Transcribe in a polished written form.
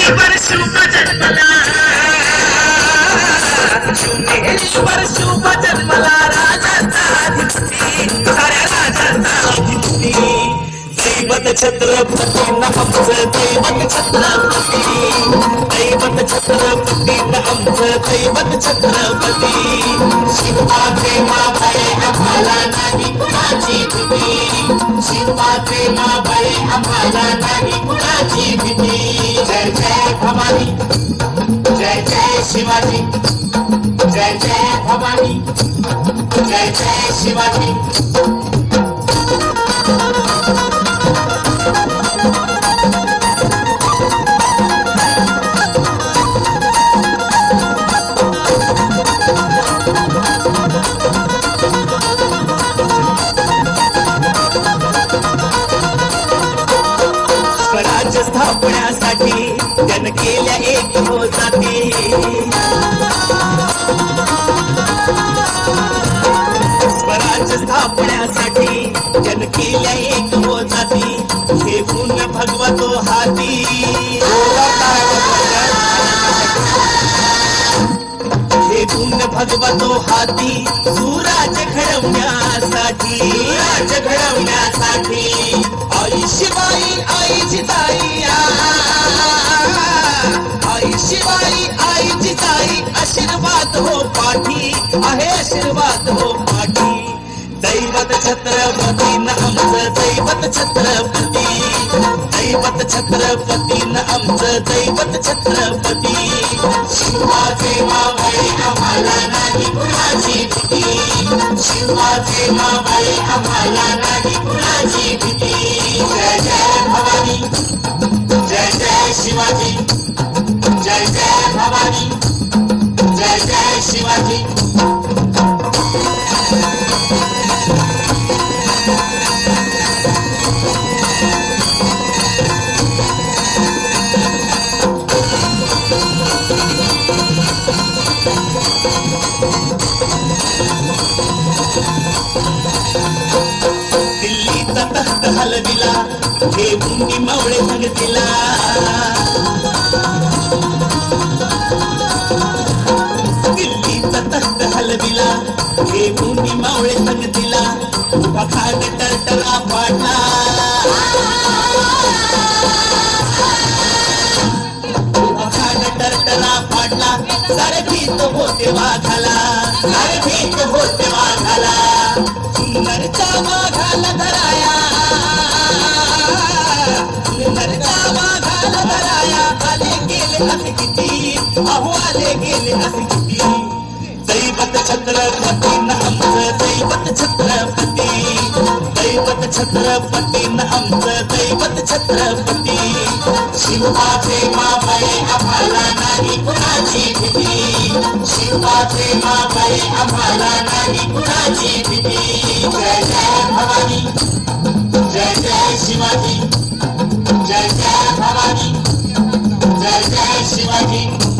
शून्येश्वर शुभ जन्मला शून्येश्वर शुभ जन्मला राजाचा अधिपती साऱ्या राजाचा अधिपती दैवत छत्रपती आमचं दैवत छत्रपती दैवत छत्रपती आमचं दैवत छत्रपती शिवाचे माबळे आम्हाला नाही कुणाची भीती शिवाचे माबळे आम्हाला नाही कुणाची भीती जय जय भवानी जय जय शिवाजी जय जय भवानी जय जय शिवाजी स्वराज्य स्थापण्यासाठी जन केल्या एक हो जाती स्वराज्य स्थापण्यासाठी जन केल्या एक हो जाती हे गुण भगवतो हाती हे गुण भगवतो हाती सुराज्य घडवण्यासाठी राज्य घडवण्यासाठी आई शिवाई आई जिजाई आई शिवाई आई जिजाई आशीर्वाद हो पाठी आहे आशीर्वाद हो पाठी दैवत छत्रपती आमचं दैवत छत्रपती दैवत छत्रपती आमचं दैवत छत्रपती शिवाचे मावळे आम्हाला नाही कुणाची भीती शिवाचे मावळे आम्हाला नाही कुणाची भीती जय जय भवानी जय जय शिवाजी जय जय भवानी जय जय शिवाजी दिल्लीचा तख्त हलविला घेऊन मावळे संगतीला दिल्लीचा तख्त हलविला घेऊन मावळे संगतीला उभा खान टरटरा पाडला उभा खान टरटरा पाडला सारे भीत होते वाघाला सारे भीत होते वाघाला सुंदरचा वाघाला धराया सुंदरचा वाघाला धराया आले गेले असे किती अहो आले गेले असे किती दैवत छत्रपती आमचं दैवत छत्रपती दैवत छत्रपती आमचं दैवत छत्रपती शिवाचे मावळे आम्हाला नाही कुणाची भीती शिवाचे मावळे आम्हाला नाही कुणाची भीती जय जय भवानी जय जय शिवाजी जय जय भवानी जय जय शिवाजी